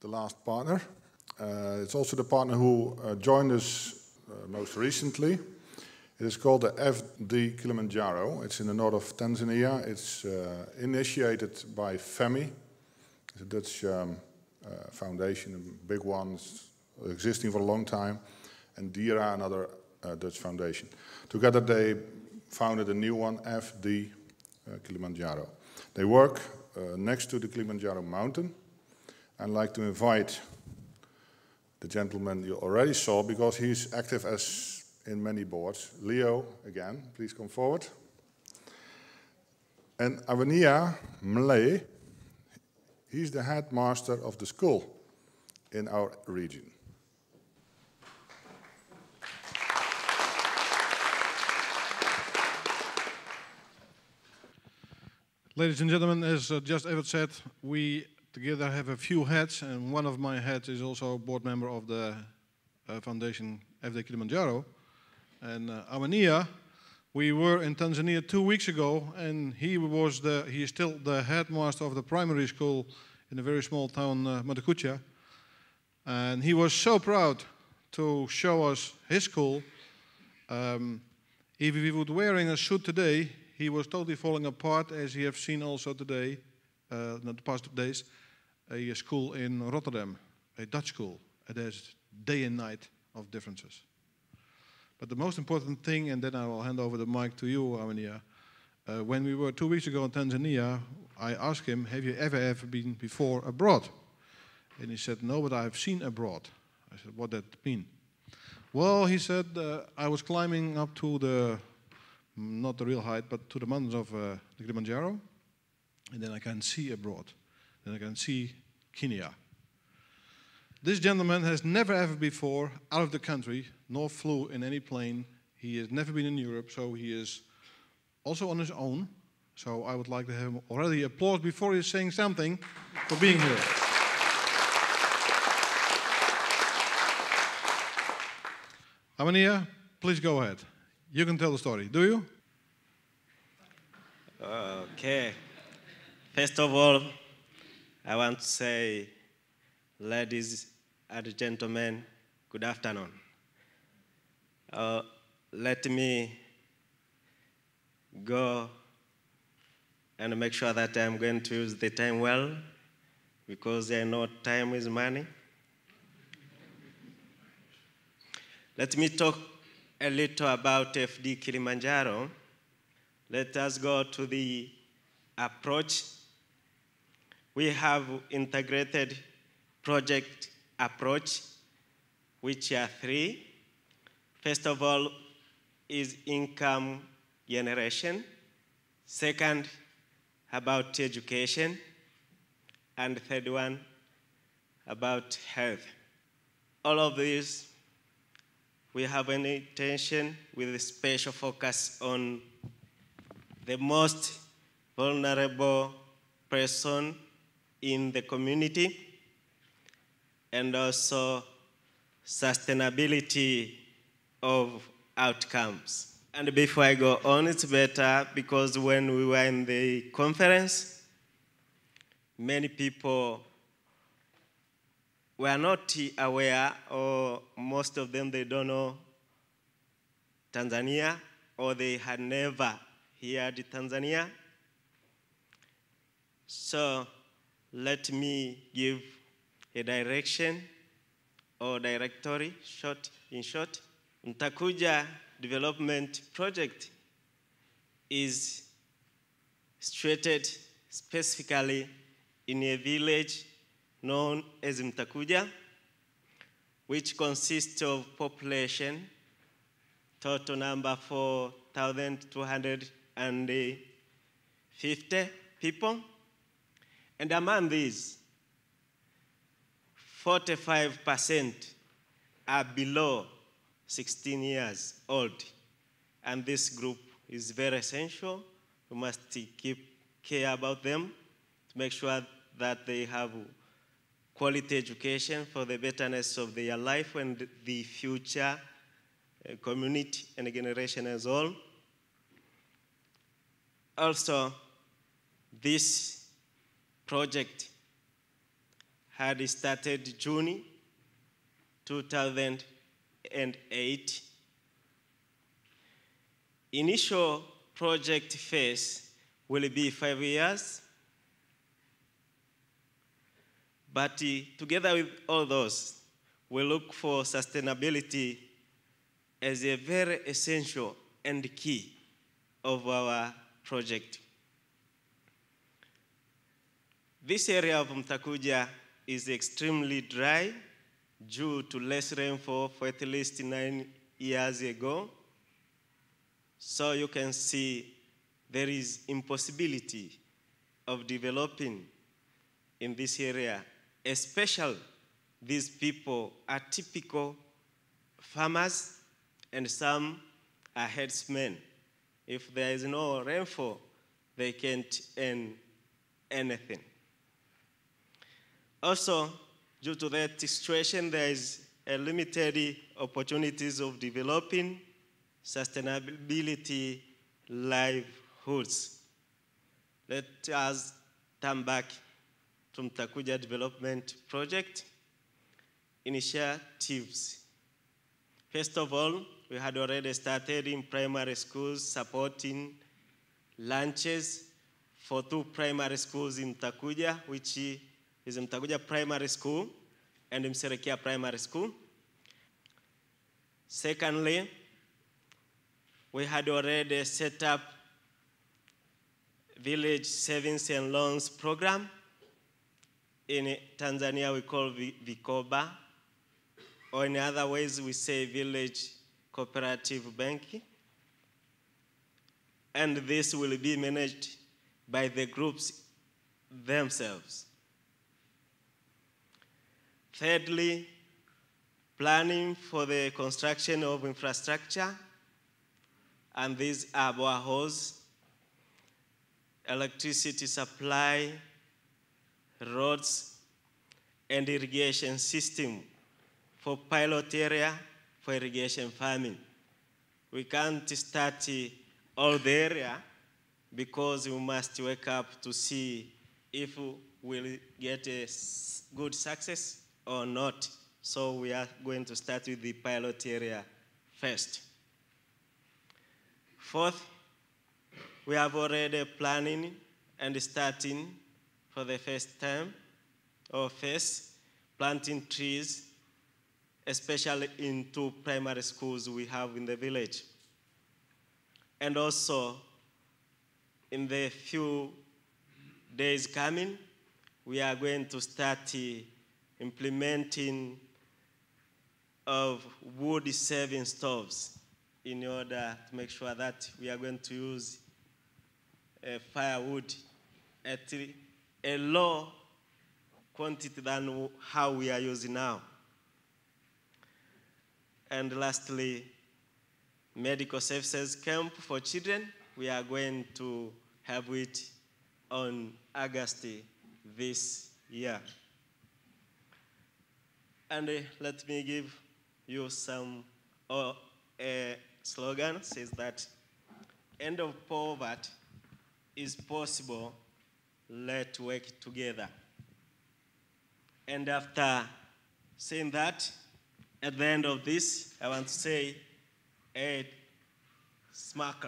the last partner. It's also the partner who joined us most recently. It is called the FD Kilimanjaro. It's in the north of Tanzania. It's initiated by FEMI. It's a Dutch foundation, a big one, existing for a long time, and DIRA, another Dutch foundation. Together they founded a new one, FD Kilimanjaro. They work next to the Kilimanjaro mountain. I'd like to invite the gentleman you already saw, because he's active as in many boards. Leo, again, please come forward. And Avania Mle, he's the headmaster of the school in our region. Ladies and gentlemen, as just Evert said, we together have a few hats, and one of my hats is also a board member of the foundation FD Kilimanjaro. And Avania, we were in Tanzania 2 weeks ago, and he is still the headmaster of the primary school in a very small town, Matakucha. And he was so proud to show us his school. If he would wearing a suit today, he was totally falling apart, as you have seen also today, not the past days, a school in Rotterdam, a Dutch school. It has day and night of differences. But the most important thing, and then I will hand over the mic to you, Avania, when we were 2 weeks ago in Tanzania, I asked him, have you ever been before abroad? And he said, no, but I have seen abroad. I said, what does that mean? Well, he said, I was climbing up to the, not the real height, but to the mountains of the Kilimanjaro, and then I can see abroad. Then I can see Kenya. This gentleman has never ever before out of the country, nor flew in any plane. He has never been in Europe, so he is also on his own. So I would like to have him already applause before he's saying something for being here. Avania, please go ahead. You can tell the story, do you? Okay. First of all, I want to say, ladies and gentlemen, good afternoon. Let me go and make sure that I'm going to use the time well, because I know time is money. Let me talk a little about FD Kilimanjaro. Let us go to the approach. We have integrated project approach, which are 3. First of all is income generation. Second, about education. And third one, about health. All of these, we have an intention with a special focus on the most vulnerable person in the community, and also sustainability of outcomes. And before I go on, it's better because when we were in the conference, many people were not aware, or most of them, they don't know Tanzania, or they had never heard Tanzania. So let me give a direction or directory, in short. Mtakuja Development Project is situated specifically in a village known as Mtakuja, which consists of population, total number 4,250 people. And among these, 45% are below 16 years old. And this group is very essential. We must keep care about them to make sure that they have quality education for the betterness of their life and the future community and generation as well. Also, this project had started June 2008. Initial project phase will be 5 years, but together with all those, we look for sustainability as a very essential and key of our project. This area of Mtakuja is extremely dry due to less rainfall for at least 9 years ago. So you can see there is impossibility of developing in this area, especially these people are typical farmers and some are herdsmen. If there is no rainfall, they can't earn anything. Also, due to that situation, there is a limited opportunities of developing sustainability livelihoods. Let us turn back to Mtakuja Development Project initiatives. First of all, we had already started in primary schools supporting lunches for 2 primary schools in Mtakuja, which is Mtakuja Primary School and Mserekia Primary School. Secondly, we had already set up Village Savings and Loans Program. In Tanzania, we call Vikoba, or in other ways, we say Village Cooperative Banking. And this will be managed by the groups themselves. Thirdly, planning for the construction of infrastructure, and these are boreholes, electricity supply, roads, and irrigation system for pilot area for irrigation farming. We can't start all the area because we must wake up to see if we'll get a good success or not. So we are going to start with the pilot area first. Fourth, we have already planning and starting for the first time or phase, planting trees, especially in 2 primary schools we have in the village. And also, in the few days coming, we are going to start implementing of wood-saving stoves in order to make sure that we are going to use firewood at a low quantity than how we are using now. And lastly, medical services camp for children. We are going to have it on August this year. And let me give you some slogan says that end of poverty is possible, let's work together. And after saying that, at the end of this, I want to say, hey, smack.